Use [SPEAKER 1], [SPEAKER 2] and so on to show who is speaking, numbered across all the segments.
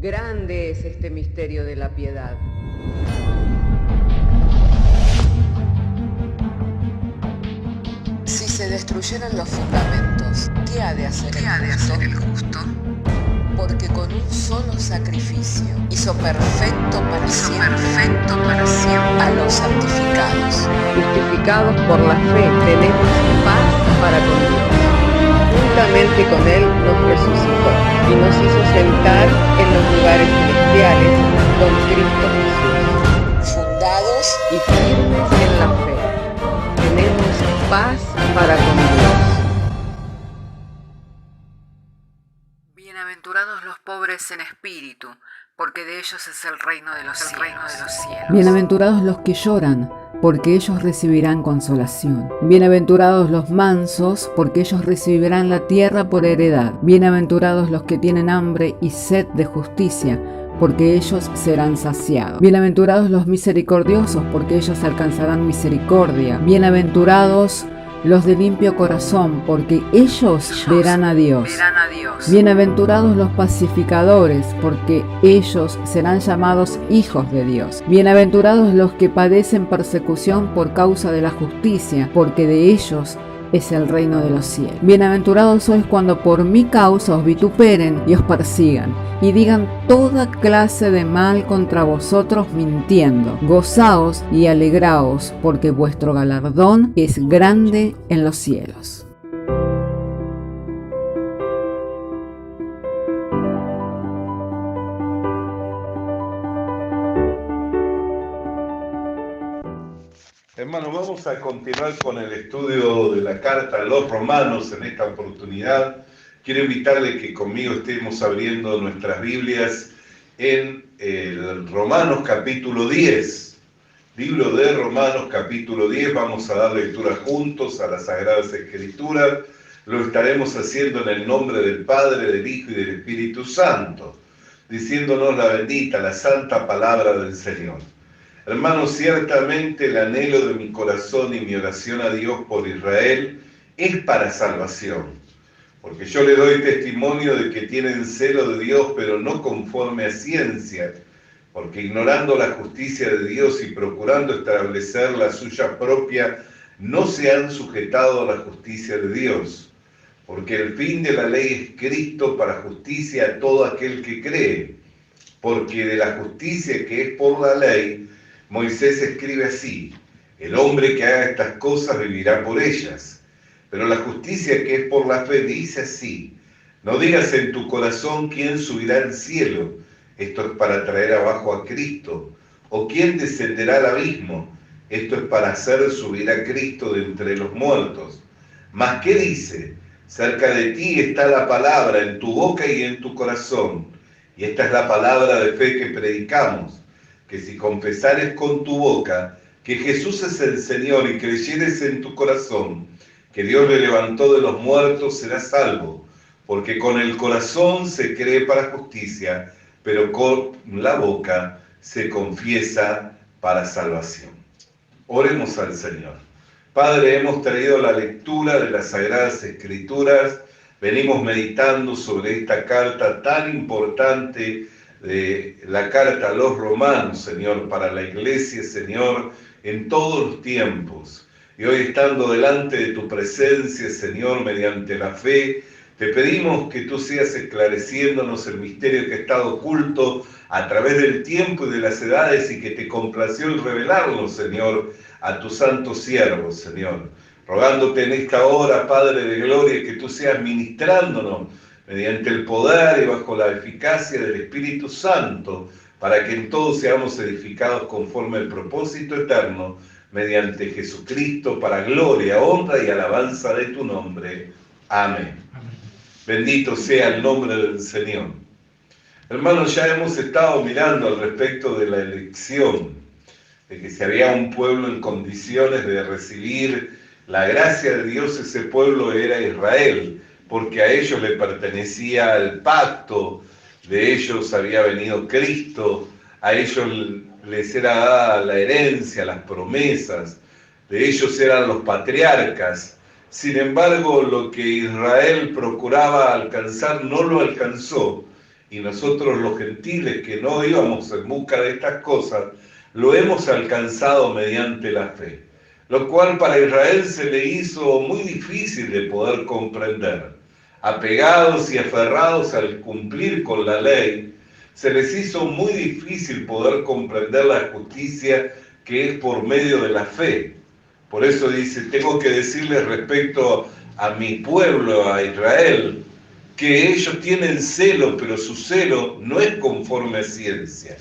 [SPEAKER 1] Grande es este misterio de la piedad.
[SPEAKER 2] Si se destruyeran los fundamentos, ¿qué ha de hacer el justo? Porque con un solo sacrificio hizo perfecto para siempre a los santificados.
[SPEAKER 1] Justificados por la fe, tenemos paz para con Dios. Juntamente con Él nos resucitó y nos hizo sentar en los lugares celestiales con Cristo Jesús.
[SPEAKER 2] Fundados
[SPEAKER 1] Y firmes en la fe, tenemos paz para con Dios.
[SPEAKER 3] Bienaventurados los pobres en espíritu, porque de ellos es el reino de los cielos.
[SPEAKER 4] Bienaventurados los que lloran, porque ellos recibirán consolación. Bienaventurados los mansos, porque ellos recibirán la tierra por heredad. Bienaventurados los que tienen hambre y sed de justicia, porque ellos serán saciados. Bienaventurados los misericordiosos, porque ellos alcanzarán misericordia. Bienaventurados los de limpio corazón, porque ellos verán a Dios. Bienaventurados los pacificadores, porque ellos serán llamados hijos de Dios. Bienaventurados los que padecen persecución por causa de la justicia, porque de ellos es el reino de los cielos. Bienaventurados sois cuando por mi causa os vituperen y os persigan, y digan toda clase de mal contra vosotros mintiendo. Gozaos y alegraos, porque vuestro galardón es grande en los cielos.
[SPEAKER 5] Hermanos, vamos a continuar con el estudio de la carta a los romanos en esta oportunidad. Quiero invitarle que conmigo estemos abriendo nuestras Biblias en el Romanos capítulo 10. Libro de Romanos capítulo 10, vamos a dar lectura juntos a las Sagradas Escrituras. Lo estaremos haciendo en el nombre del Padre, del Hijo y del Espíritu Santo, diciéndonos la bendita, la santa palabra del Señor. Hermanos, ciertamente el anhelo de mi corazón y mi oración a Dios por Israel es para salvación, porque yo le doy testimonio de que tienen celo de Dios, pero no conforme a ciencia, porque ignorando la justicia de Dios y procurando establecer la suya propia, no se han sujetado a la justicia de Dios, porque el fin de la ley es Cristo para justicia a todo aquel que cree, porque de la justicia que es por la ley, Moisés escribe así: el hombre que haga estas cosas vivirá por ellas. Pero la justicia que es por la fe dice así: no digas en tu corazón quién subirá al cielo, esto es para traer abajo a Cristo, o quién descenderá al abismo, esto es para hacer subir a Cristo de entre los muertos. Mas ¿qué dice? Cerca de ti está la palabra, en tu boca y en tu corazón. Y esta es la palabra de fe que predicamos, que si confesares con tu boca que Jesús es el Señor y creyeres en tu corazón que Dios le levantó de los muertos, serás salvo, porque con el corazón se cree para justicia, pero con la boca se confiesa para salvación. Oremos al Señor. Padre, hemos traído la lectura de las Sagradas Escrituras, venimos meditando sobre esta carta tan importante de la carta a los romanos, Señor, para la iglesia, Señor, en todos los tiempos. Y hoy, estando delante de tu presencia, Señor, mediante la fe, te pedimos que tú seas esclareciéndonos el misterio que ha estado oculto a través del tiempo y de las edades, y que te complació el revelarlo, Señor, a tus santos siervos, Señor. Rogándote en esta hora, Padre de gloria, que tú seas ministrándonos mediante el poder y bajo la eficacia del Espíritu Santo, para que en todo seamos edificados conforme al propósito eterno, mediante Jesucristo, para gloria, honra y alabanza de tu nombre. Amén. Bendito sea el nombre del Señor. Hermanos, ya hemos estado mirando al respecto de la elección, de que si había un pueblo en condiciones de recibir la gracia de Dios, ese pueblo era Israel, porque a ellos le pertenecía el pacto, de ellos había venido Cristo, a ellos les era dada la herencia, las promesas, de ellos eran los patriarcas. Sin embargo, lo que Israel procuraba alcanzar no lo alcanzó, y nosotros los gentiles que no íbamos en busca de estas cosas, lo hemos alcanzado mediante la fe, lo cual para Israel se le hizo muy difícil de poder comprender. Apegados y aferrados al cumplir con la ley, se les hizo muy difícil poder comprender la justicia que es por medio de la fe. Por eso dice, tengo que decirles respecto a mi pueblo, a Israel, que ellos tienen celo, pero su celo no es conforme a ciencia.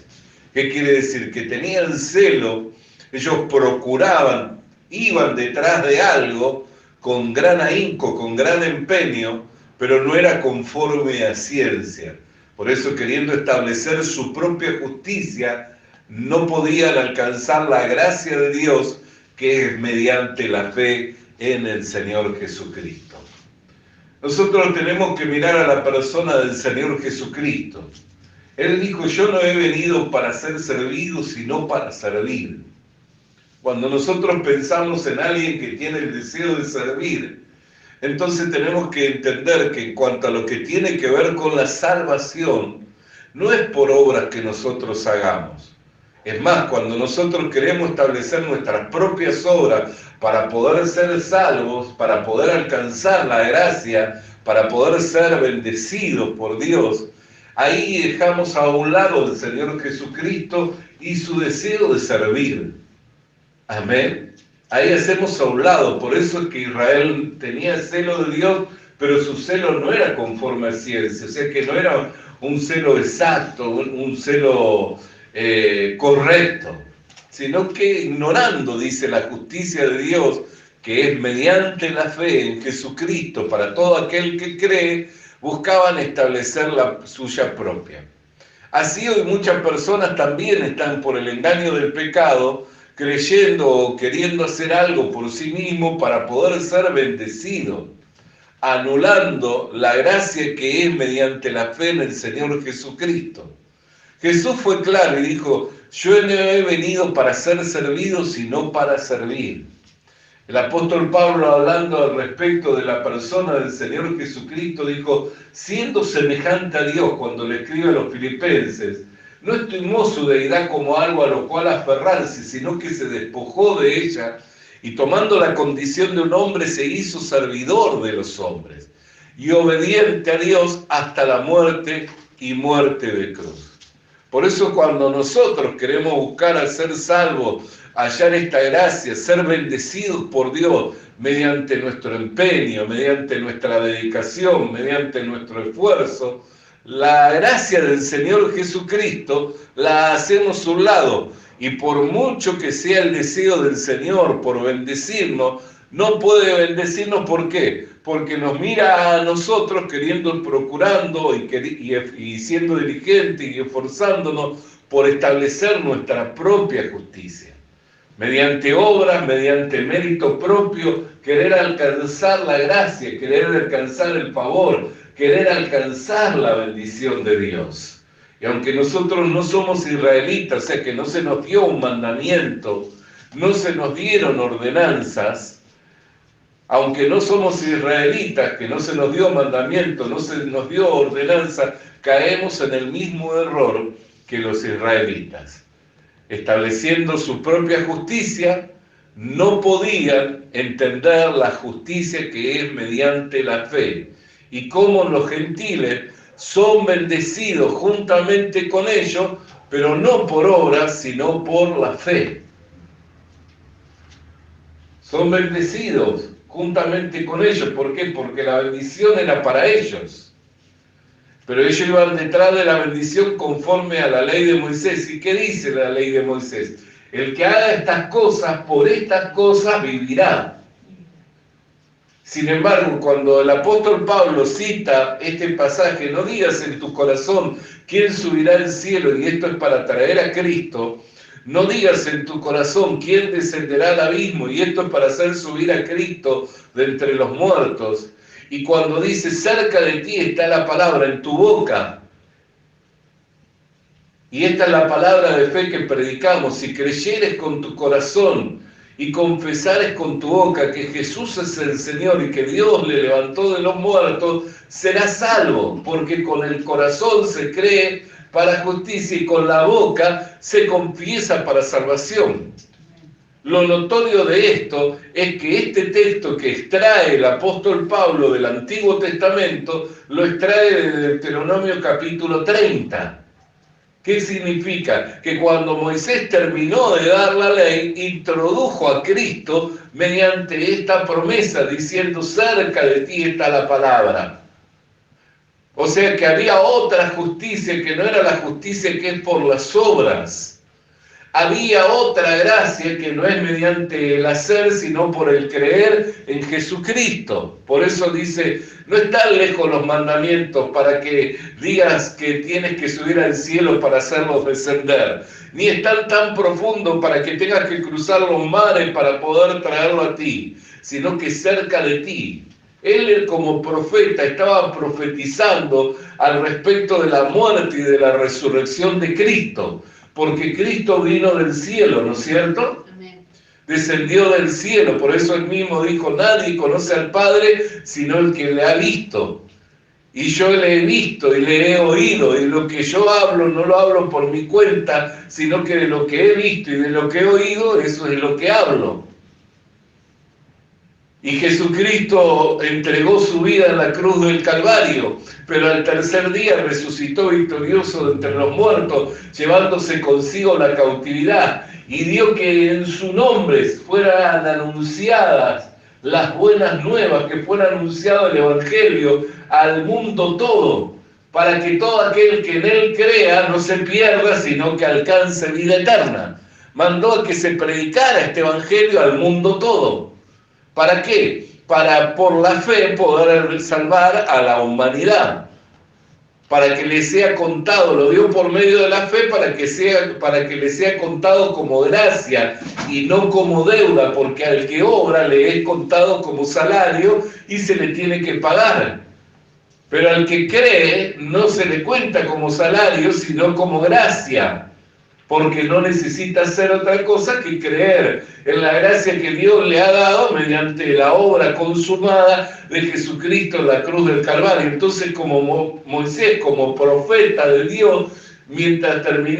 [SPEAKER 5] ¿Qué quiere decir? Que tenían celo, ellos procuraban, iban detrás de algo con gran ahínco, con gran empeño, pero no era conforme a ciencia. Por eso, queriendo establecer su propia justicia, no podían alcanzar la gracia de Dios, que es mediante la fe en el Señor Jesucristo. Nosotros tenemos que mirar a la persona del Señor Jesucristo. Él dijo, yo no he venido para ser servido, sino para servir. Cuando nosotros pensamos en alguien que tiene el deseo de servir, entonces tenemos que entender que en cuanto a lo que tiene que ver con la salvación, no es por obras que nosotros hagamos. Es más, cuando nosotros queremos establecer nuestras propias obras para poder ser salvos, para poder alcanzar la gracia, para poder ser bendecidos por Dios, ahí dejamos a un lado al Señor Jesucristo y su deseo de servir. Amén. Ahí hacemos a un lado. Por eso es que Israel tenía celo de Dios, pero su celo no era conforme a ciencia. O sea que no era un celo exacto, un celo correcto, sino que ignorando, dice, la justicia de Dios, que es mediante la fe en Jesucristo para todo aquel que cree, buscaban establecer la suya propia. Así hoy muchas personas también están por el engaño del pecado, creyendo o queriendo hacer algo por sí mismo para poder ser bendecido, anulando la gracia que es mediante la fe en el Señor Jesucristo. Jesús fue claro y dijo, yo no he venido para ser servido, sino para servir. El apóstol Pablo, hablando al respecto de la persona del Señor Jesucristo, dijo, siendo semejante a Dios, cuando le escribe a los filipenses, no estimó su deidad como algo a lo cual aferrarse, sino que se despojó de ella y tomando la condición de un hombre se hizo servidor de los hombres y obediente a Dios hasta la muerte y muerte de cruz. Por eso cuando nosotros queremos buscar al ser salvos, hallar esta gracia, ser bendecidos por Dios mediante nuestro empeño, mediante nuestra dedicación, mediante nuestro esfuerzo, la gracia del Señor Jesucristo la hacemos a un lado y por mucho que sea el deseo del Señor por bendecirnos, no puede bendecirnos. ¿Por qué? Porque nos mira a nosotros queriendo, procurando y siendo diligentes y esforzándonos por establecer nuestra propia justicia. Mediante obras, mediante mérito propio, querer alcanzar la gracia, querer alcanzar el favor, querer alcanzar la bendición de Dios. Y aunque nosotros no somos israelitas, o sea que no se nos dio un mandamiento, no se nos dieron ordenanzas, aunque no somos israelitas, que no se nos dio mandamiento, no se nos dio ordenanza, caemos en el mismo error que los israelitas. Estableciendo su propia justicia, no podían entender la justicia que es mediante la fe. Y cómo los gentiles son bendecidos juntamente con ellos, pero no por obras, sino por la fe. Son bendecidos juntamente con ellos. ¿Por qué? Porque la bendición era para ellos. Pero ellos iban detrás de la bendición conforme a la ley de Moisés. ¿Y qué dice la ley de Moisés? El que haga estas cosas, por estas cosas vivirá. Sin embargo, cuando el apóstol Pablo cita este pasaje, no digas en tu corazón quién subirá al cielo, y esto es para traer a Cristo. No digas en tu corazón quién descenderá al abismo, y esto es para hacer subir a Cristo de entre los muertos. Y cuando dice cerca de ti está la palabra en tu boca, y esta es la palabra de fe que predicamos, si creyeres con tu corazón y confesares con tu boca que Jesús es el Señor y que Dios le levantó de los muertos, serás salvo, porque con el corazón se cree para justicia y con la boca se confiesa para salvación. Lo notorio de esto es que este texto que extrae el apóstol Pablo del Antiguo Testamento, lo extrae de Deuteronomio capítulo 30. ¿Qué significa? Que cuando Moisés terminó de dar la ley, introdujo a Cristo mediante esta promesa, diciendo, cerca de ti está la palabra. O sea que había otra justicia que no era la justicia que es por las obras. Había otra gracia que no es mediante el hacer, sino por el creer en Jesucristo. Por eso dice, no están lejos los mandamientos para que digas que tienes que subir al cielo para hacerlos descender. Ni están tan profundos para que tengas que cruzar los mares para poder traerlo a ti, sino que cerca de ti. Él como profeta estaba profetizando al respecto de la muerte y de la resurrección de Cristo. Porque Cristo vino del cielo, ¿no es cierto? Amén. Descendió del cielo, por eso él mismo dijo, nadie conoce al Padre sino el que le ha visto. Y yo le he visto y le he oído, y lo que yo hablo no lo hablo por mi cuenta, sino que de lo que he visto y de lo que he oído, eso es lo que hablo. Y Jesucristo entregó su vida en la cruz del Calvario, pero al tercer día resucitó victorioso de entre los muertos, llevándose consigo la cautividad, y dio que en su nombre fueran anunciadas las buenas nuevas, que fuera anunciado el Evangelio al mundo todo, para que todo aquel que en él crea no se pierda, sino que alcance vida eterna. Mandó a que se predicara este Evangelio al mundo todo. ¿Para qué? Para por la fe poder salvar a la humanidad. Para que le sea contado, lo dio por medio de la fe para que le sea contado como gracia y no como deuda, porque al que obra le es contado como salario y se le tiene que pagar. Pero al que cree no se le cuenta como salario, sino como gracia. Porque no necesita hacer otra cosa que creer en la gracia que Dios le ha dado mediante la obra consumada de Jesucristo en la cruz del Calvario. Entonces, como Moisés, como profeta de Dios,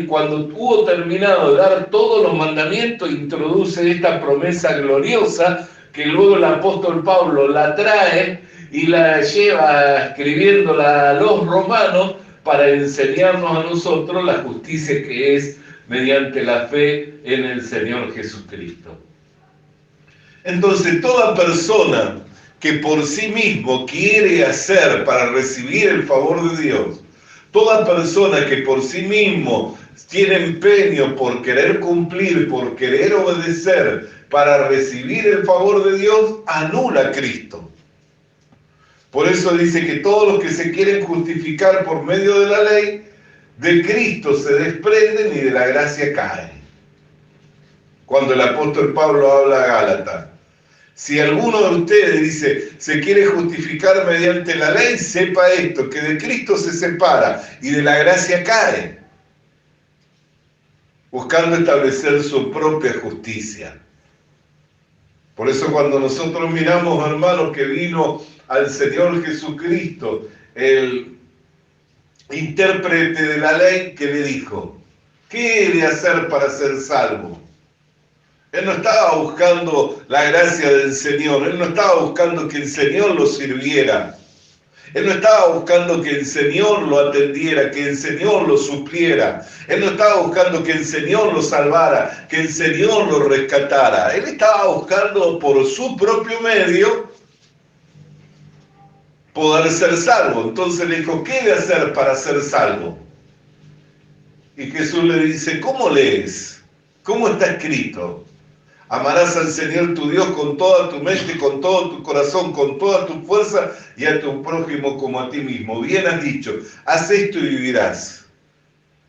[SPEAKER 5] cuando hubo terminado de dar todos los mandamientos, introduce esta promesa gloriosa que luego el apóstol Pablo la trae y la lleva escribiéndola a los romanos para enseñarnos a nosotros la justicia que es mediante la fe en el Señor Jesucristo. Entonces, toda persona que por sí mismo quiere hacer para recibir el favor de Dios, toda persona que por sí mismo tiene empeño por querer cumplir, por querer obedecer, para recibir el favor de Dios, anula a Cristo. Por eso dice que todos los que se quieren justificar por medio de la ley, de Cristo se desprenden y de la gracia caen. Cuando el apóstol Pablo habla a Gálatas, si alguno de ustedes dice, se quiere justificar mediante la ley, sepa esto, que de Cristo se separa y de la gracia cae, buscando establecer su propia justicia. Por eso cuando nosotros miramos, hermanos, que vino al Señor Jesucristo, el intérprete de la ley, que le dijo, ¿qué he de hacer para ser salvo? Él no estaba buscando la gracia del Señor, él no estaba buscando que el Señor lo sirviera, él no estaba buscando que el Señor lo atendiera, que el Señor lo supliera, él no estaba buscando que el Señor lo salvara, que el Señor lo rescatara, él estaba buscando por su propio medio poder ser salvo. Entonces le dijo, ¿qué he de hacer para ser salvo? Y Jesús le dice, ¿cómo lees? ¿Cómo está escrito? Amarás al Señor tu Dios con toda tu mente, con todo tu corazón, con toda tu fuerza y a tu prójimo como a ti mismo. Bien has dicho, haz esto y vivirás.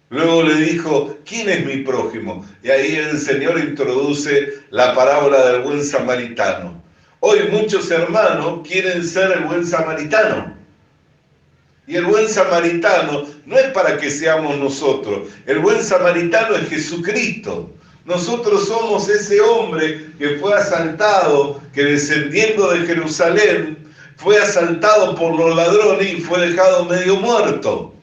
[SPEAKER 5] Luego le dijo, ¿quién es mi prójimo? Y ahí el Señor introduce la parábola del buen samaritano. Hoy muchos hermanos quieren ser el buen samaritano. Y el buen samaritano no es para que seamos nosotros. El buen samaritano es Jesucristo. Nosotros somos ese hombre que fue asaltado, que descendiendo de Jerusalén, fue asaltado por los ladrones y fue dejado medio muerto.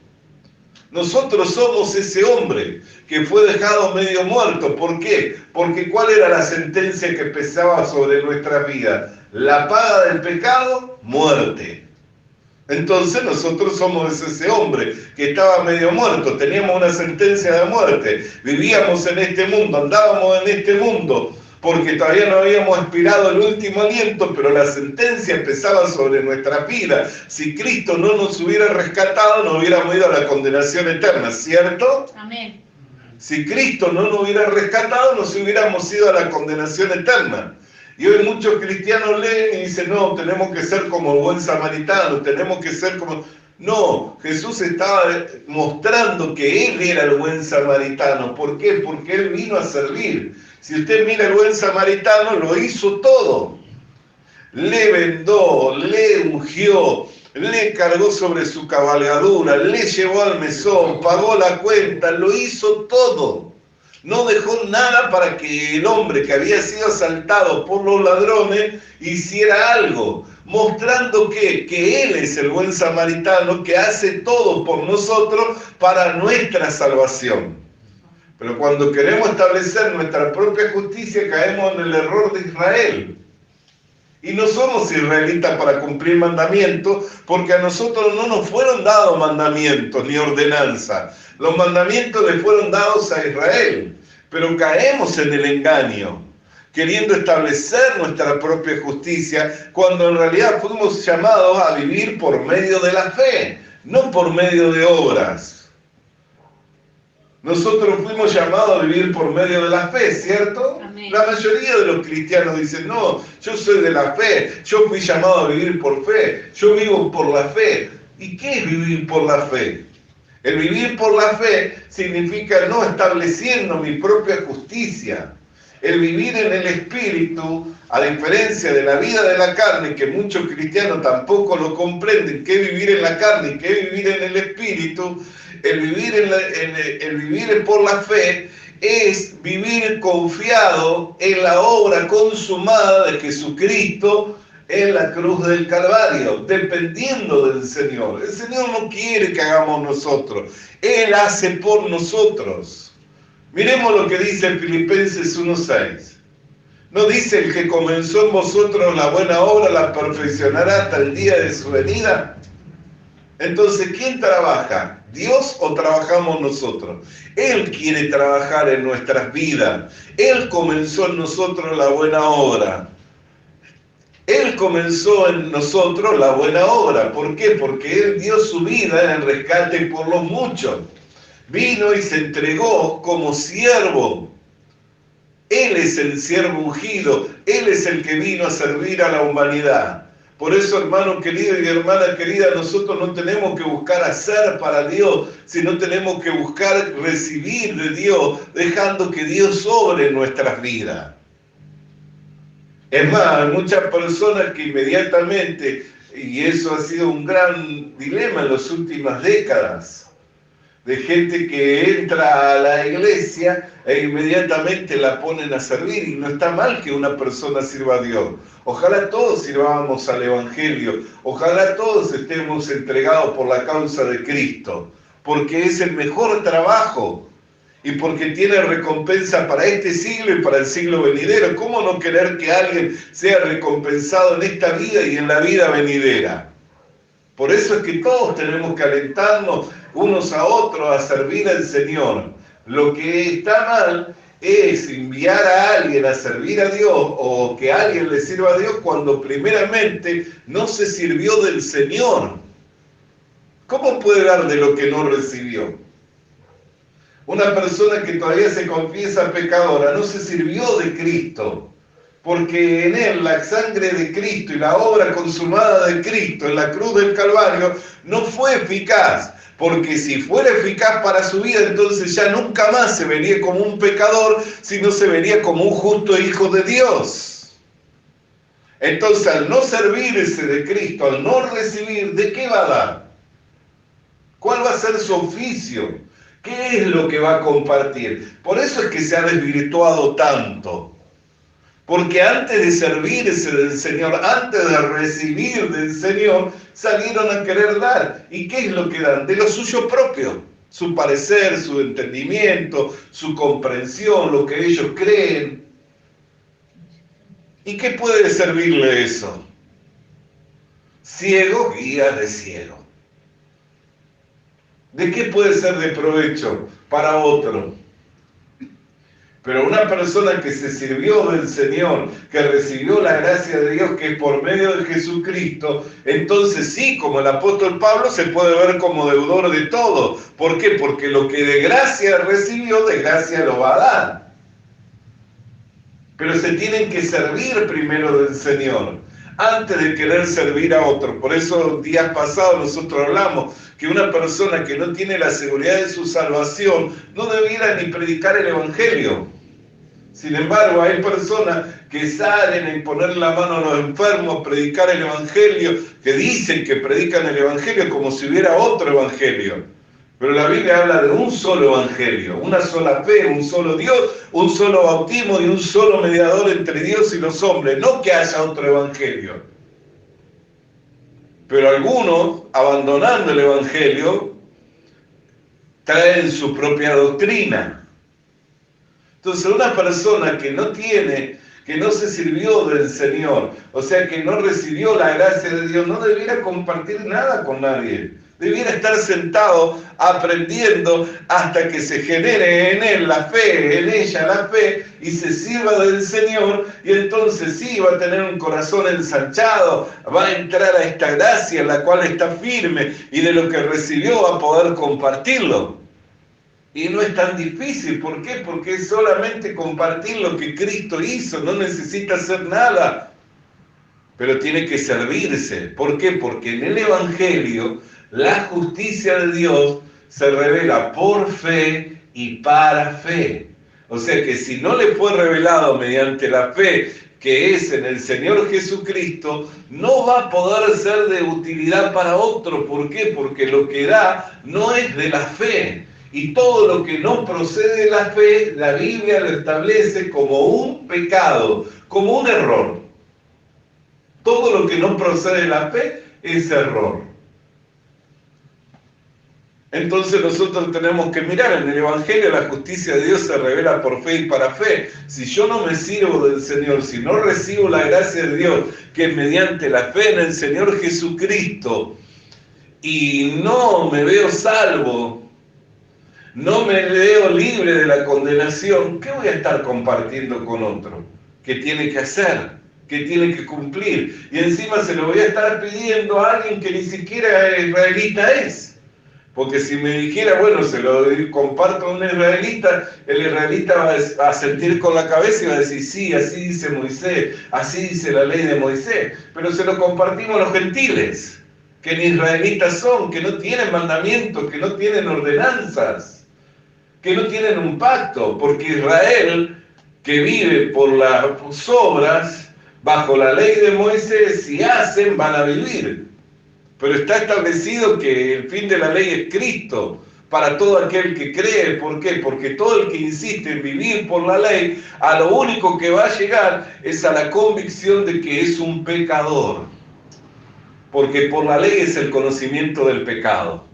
[SPEAKER 5] Nosotros somos ese hombre que fue dejado medio muerto. ¿Por qué? Porque ¿cuál era la sentencia que pesaba sobre nuestra vida? La paga del pecado, muerte. Entonces nosotros somos ese hombre que estaba medio muerto, teníamos una sentencia de muerte, vivíamos en este mundo, andábamos en este mundo, porque todavía no habíamos expirado el último aliento, pero la sentencia pesaba sobre nuestra vida. Si Cristo no nos hubiera rescatado, nos hubiéramos ido a la condenación eterna, ¿cierto?
[SPEAKER 6] Amén.
[SPEAKER 5] Si Cristo no nos hubiera rescatado, nos hubiéramos ido a la condenación eterna. Y hoy muchos cristianos leen y dicen, no, tenemos que ser como el buen samaritano, tenemos que ser como... No, Jesús estaba mostrando que Él era el buen samaritano. ¿Por qué? Porque Él vino a servir. Si usted mira el buen samaritano, lo hizo todo. Le vendó, le ungió, le cargó sobre su cabalgadura, le llevó al mesón, pagó la cuenta, lo hizo todo. No dejó nada para que el hombre que había sido asaltado por los ladrones hiciera algo, mostrando que Él es el buen samaritano que hace todo por nosotros para nuestra salvación. Pero cuando queremos establecer nuestra propia justicia, caemos en el error de Israel. Y no somos israelitas para cumplir mandamientos, porque a nosotros no nos fueron dados mandamientos ni ordenanza. Los mandamientos le fueron dados a Israel, pero caemos en el engaño, queriendo establecer nuestra propia justicia, cuando en realidad fuimos llamados a vivir por medio de la fe, no por medio de obras. Nosotros fuimos llamados a vivir por medio de la fe, ¿cierto?
[SPEAKER 6] Amén.
[SPEAKER 5] La mayoría de los cristianos dicen, no, yo soy de la fe, yo fui llamado a vivir por fe, yo vivo por la fe. ¿Y qué es vivir por la fe? El vivir por la fe significa no estableciendo mi propia justicia. El vivir en el Espíritu, a diferencia de la vida de la carne, que muchos cristianos tampoco lo comprenden, qué es vivir en la carne y qué es vivir en el Espíritu, el vivir por la fe es vivir confiado en la obra consumada de Jesucristo en la cruz del Calvario, dependiendo del Señor. El Señor no quiere que hagamos nosotros, Él hace por nosotros. Miremos lo que dice Filipenses 1:6. ¿No dice el que comenzó en vosotros la buena obra la perfeccionará hasta el día de su venida? Entonces, ¿quién trabaja? ¿Dios o trabajamos nosotros? Él quiere trabajar en nuestras vidas. Él comenzó en nosotros la buena obra. Él comenzó en nosotros la buena obra. ¿Por qué? Porque Él dio su vida en el rescate por los muchos. Vino y se entregó como siervo. Él es el siervo ungido. Él es el que vino a servir a la humanidad. Por eso, hermano querido y hermana querida, nosotros no tenemos que buscar hacer para Dios, sino tenemos que buscar recibir de Dios, dejando que Dios obre en nuestras vidas. Es más, hay muchas personas que inmediatamente, y eso ha sido un gran dilema en las últimas décadas, de gente que entra a la iglesia e inmediatamente la ponen a servir, y no está mal que una persona sirva a Dios. Ojalá todos sirvamos al Evangelio, ojalá todos estemos entregados por la causa de Cristo, porque es el mejor trabajo y porque tiene recompensa para este siglo y para el siglo venidero. ¿Cómo no querer que alguien sea recompensado en esta vida y en la vida venidera? Por eso es que todos tenemos que alentarnos unos a otros a servir al Señor. Lo que está mal es enviar a alguien a servir a Dios o que alguien le sirva a Dios cuando primeramente no se sirvió del Señor. ¿Cómo puede dar de lo que no recibió? Una persona que todavía se confiesa pecadora no se sirvió de Cristo, porque en Él la sangre de Cristo y la obra consumada de Cristo en la cruz del Calvario no fue eficaz. Porque si fuera eficaz para su vida, entonces ya nunca más se vería como un pecador, sino se vería como un justo hijo de Dios. Entonces, al no servirse de Cristo, al no recibir, ¿de qué va a dar? ¿Cuál va a ser su oficio? ¿Qué es lo que va a compartir? Por eso es que se ha desvirtuado tanto. Porque antes de servirse del Señor, antes de recibir del Señor, salieron a querer dar. ¿Y qué es lo que dan? De lo suyo propio. Su parecer, su entendimiento, su comprensión, lo que ellos creen. ¿Y qué puede servirle eso? Ciego guía de ciego. ¿De qué puede ser de provecho para otro? Pero una persona que se sirvió del Señor, que recibió la gracia de Dios, que es por medio de Jesucristo, entonces sí, como el apóstol Pablo, se puede ver como deudor de todo. ¿Por qué? Porque lo que de gracia recibió, de gracia lo va a dar. Pero se tienen que servir primero del Señor, antes de querer servir a otro. Por eso días pasados nosotros hablamos que una persona que no tiene la seguridad de su salvación no debiera ni predicar el Evangelio. Sin embargo, hay personas que salen a imponer la mano a los enfermos, predicar el Evangelio, que dicen que predican el Evangelio como si hubiera otro Evangelio. Pero la Biblia habla de un solo Evangelio, una sola fe, un solo Dios, un solo bautismo y un solo mediador entre Dios y los hombres, no que haya otro Evangelio. Pero algunos, abandonando el Evangelio, traen su propia doctrina. Entonces una persona que no tiene, que no se sirvió del Señor, o sea que no recibió la gracia de Dios, no debiera compartir nada con nadie. Debiera estar sentado aprendiendo hasta que se genere en él la fe, en ella la fe, y se sirva del Señor, y entonces sí va a tener un corazón ensanchado, va a entrar a esta gracia en la cual está firme, y de lo que recibió va a poder compartirlo. Y no es tan difícil, ¿por qué? Porque es solamente compartir lo que Cristo hizo, no necesita hacer nada, pero tiene que servirse. ¿Por qué? Porque en el Evangelio la justicia de Dios se revela por fe y para fe. O sea que si no le fue revelado mediante la fe que es en el Señor Jesucristo, no va a poder ser de utilidad para otro. ¿Por qué? Porque lo que da no es de la fe. Y todo lo que no procede de la fe, la Biblia lo establece como un pecado, como un error. Todo lo que no procede de la fe es error. Entonces nosotros tenemos que mirar, en el Evangelio la justicia de Dios se revela por fe y para fe. Si yo no me sirvo del Señor, si no recibo la gracia de Dios, que es mediante la fe en el Señor Jesucristo, y no me veo salvo, no me veo libre de la condenación, ¿qué voy a estar compartiendo con otro? ¿Qué tiene que hacer? ¿Qué tiene que cumplir? Y encima se lo voy a estar pidiendo a alguien que ni siquiera israelita es. Porque si me dijera, bueno, se lo comparto a un israelita, el israelita va a sentir con la cabeza y va a decir, sí, así dice Moisés, así dice la ley de Moisés. Pero se lo compartimos a los gentiles, que ni israelitas son, que no tienen mandamientos, que no tienen ordenanzas, que no tienen un pacto, porque Israel, que vive por las obras, bajo la ley de Moisés, si hacen, van a vivir. Pero está establecido que el fin de la ley es Cristo, para todo aquel que cree. ¿Por qué? Porque todo el que insiste en vivir por la ley, a lo único que va a llegar es a la convicción de que es un pecador. Porque por la ley es el conocimiento del pecado.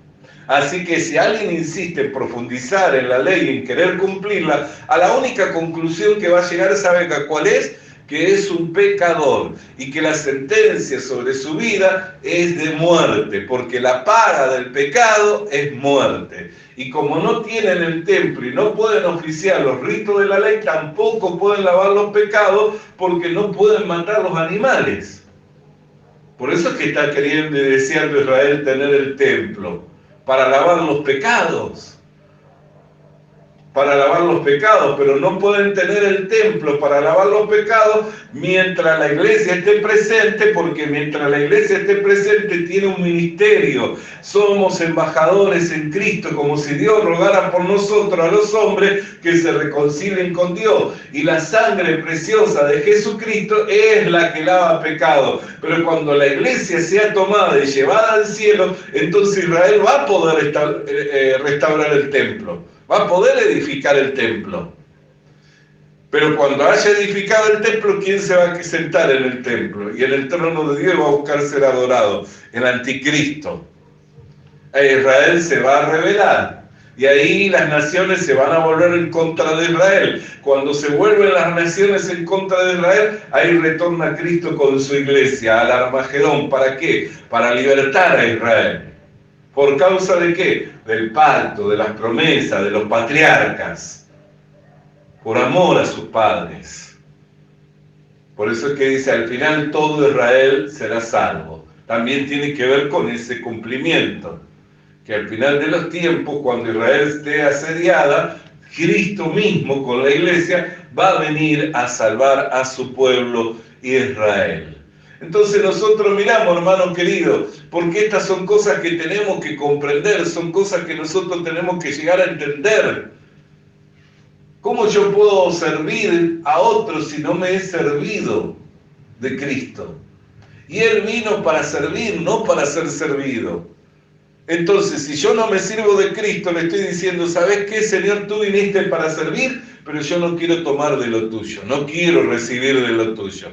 [SPEAKER 5] Así que si alguien insiste en profundizar en la ley y en querer cumplirla, a la única conclusión que va a llegar, ¿sabe cuál es? Que es un pecador y que la sentencia sobre su vida es de muerte, porque la paga del pecado es muerte. Y como no tienen el templo y no pueden oficiar los ritos de la ley, tampoco pueden lavar los pecados porque no pueden matar los animales. Por eso es que está queriendo y deseando Israel tener el templo, para lavar los pecados. para lavar los pecados, pero no pueden tener el templo para lavar los pecados mientras la iglesia esté presente, porque mientras la iglesia esté presente tiene un ministerio. Somos embajadores en Cristo, como si Dios rogara por nosotros a los hombres que se reconcilien con Dios. Y la sangre preciosa de Jesucristo es la que lava pecado. Pero cuando la iglesia sea tomada y llevada al cielo, entonces Israel va a poder restaurar el templo. Va a poder edificar el templo. Pero cuando haya edificado el templo, ¿quién se va a sentar en el templo? Y en el trono de Dios va a buscar ser adorado, el anticristo. Israel se va a rebelar. Y ahí las naciones se van a volver en contra de Israel. Cuando se vuelven las naciones en contra de Israel, ahí retorna Cristo con su iglesia al Armagedón. ¿Para qué? Para libertar a Israel. ¿Por causa de qué? Del pacto, de las promesas, de los patriarcas. Por amor a sus padres. Por eso es que dice, al final todo Israel será salvo. También tiene que ver con ese cumplimiento. Que al final de los tiempos, cuando Israel esté asediada, Cristo mismo con la iglesia va a venir a salvar a su pueblo Israel. Entonces nosotros miramos, hermanos queridos, porque estas son cosas que tenemos que comprender, son cosas que nosotros tenemos que llegar a entender. ¿Cómo yo puedo servir a otros si no me he servido de Cristo? Y Él vino para servir, no para ser servido. Entonces, si yo no me sirvo de Cristo, le estoy diciendo, ¿sabes qué, Señor? Tú viniste para servir, pero yo no quiero tomar de lo tuyo, no quiero recibir de lo tuyo.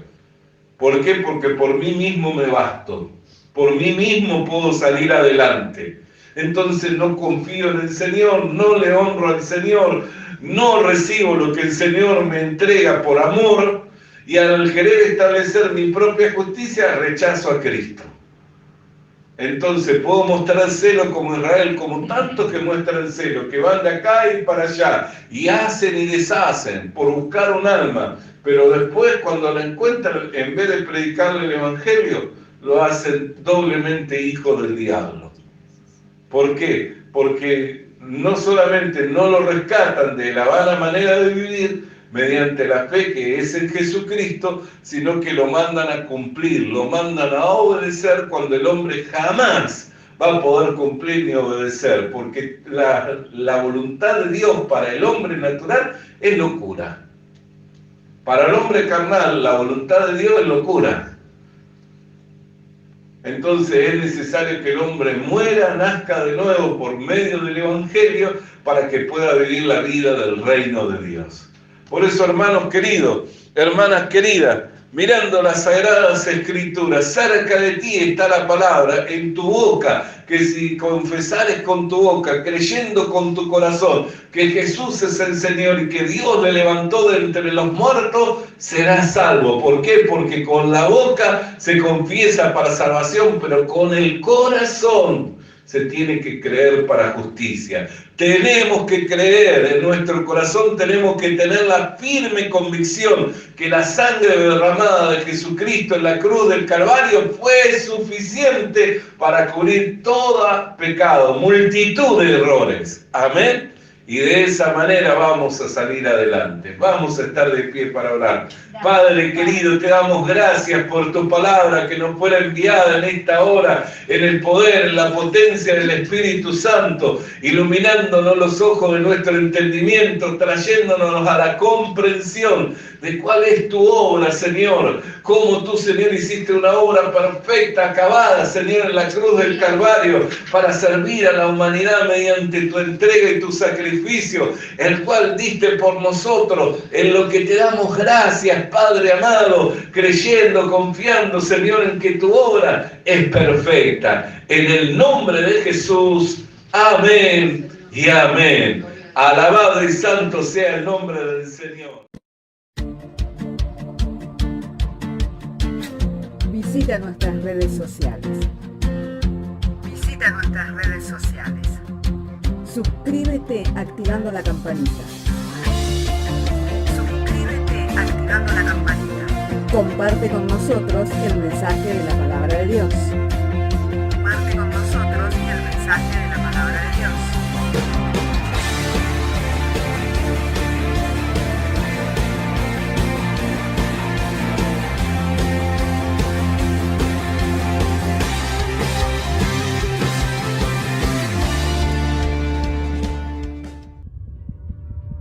[SPEAKER 5] ¿Por qué? Porque por mí mismo me basto, por mí mismo puedo salir adelante. Entonces no confío en el Señor, no le honro al Señor, no recibo lo que el Señor me entrega por amor, y al querer establecer mi propia justicia, rechazo a Cristo. Entonces puedo mostrar celo como Israel, como tantos que muestran celo, que van de acá y para allá, y hacen y deshacen por buscar un alma, pero después cuando la encuentran, en vez de predicarle el Evangelio, lo hacen doblemente hijo del diablo. ¿Por qué? Porque no solamente no lo rescatan de la vana manera de vivir, mediante la fe que es en Jesucristo, sino que lo mandan a cumplir, lo mandan a obedecer cuando el hombre jamás va a poder cumplir ni obedecer, porque la voluntad de Dios para el hombre natural es locura. Para el hombre carnal, la voluntad de Dios es locura. Entonces es necesario que el hombre muera, nazca de nuevo por medio del Evangelio, para que pueda vivir la vida del reino de Dios. Por eso, hermanos queridos, hermanas queridas, mirando las Sagradas Escrituras, cerca de ti está la palabra, en tu boca, que si confesares con tu boca, creyendo con tu corazón, que Jesús es el Señor y que Dios le levantó de entre los muertos, serás salvo. ¿Por qué? Porque con la boca se confiesa para salvación, pero con el corazón se tiene que creer para justicia. Tenemos que creer, en nuestro corazón tenemos que tener la firme convicción que la sangre derramada de Jesucristo en la cruz del Calvario fue suficiente para cubrir todo pecado, multitud de errores. Amén. Y de esa manera vamos a salir adelante. Vamos a estar de pie para orar. Padre querido, te damos gracias por tu palabra que nos fue enviada en esta hora, en el poder, en la potencia del Espíritu Santo, iluminándonos los ojos de nuestro entendimiento, trayéndonos a la comprensión de cuál es tu obra, Señor. Cómo tú, Señor, hiciste una obra perfecta, acabada, Señor, en la cruz del Calvario, para servir a la humanidad mediante tu entrega y tu sacrificio, el cual diste por nosotros, en lo que te damos gracias, Padre amado, creyendo, confiando, Señor, en que tu obra es perfecta. En el nombre de Jesús, amén y amén. Alabado y santo sea el nombre del Señor.
[SPEAKER 4] Visita nuestras redes sociales.
[SPEAKER 3] Visita nuestras redes sociales.
[SPEAKER 4] Suscríbete activando la campanita.
[SPEAKER 3] Suscríbete activando la campanita.
[SPEAKER 4] Comparte con nosotros el mensaje de la palabra de Dios.
[SPEAKER 3] Comparte con nosotros el mensaje de la palabra de Dios.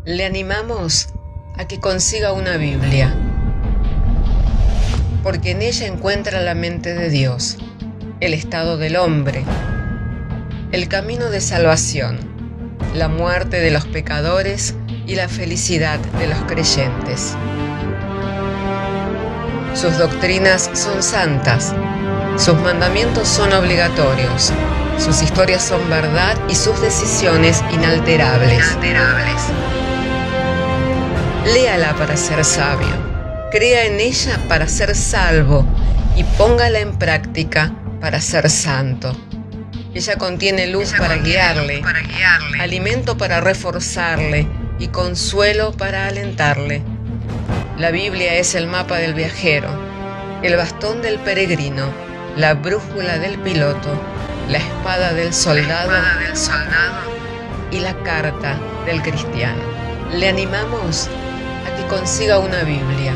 [SPEAKER 2] Le animamos a que consiga una Biblia, porque en ella encuentra la mente de Dios, el estado del hombre, el camino de salvación, la muerte de los pecadores y la felicidad de los creyentes. Sus doctrinas son santas, sus mandamientos son obligatorios, sus historias son verdad y sus decisiones inalterables. Léala para ser sabio, crea en ella para ser salvo y póngala en práctica para ser santo. Ella contiene luz para guiarle, alimento para reforzarle y consuelo para alentarle. La Biblia es el mapa del viajero, el bastón del peregrino, la brújula del piloto, la espada del soldado y la carta del cristiano. Le animamos a que consiga una Biblia,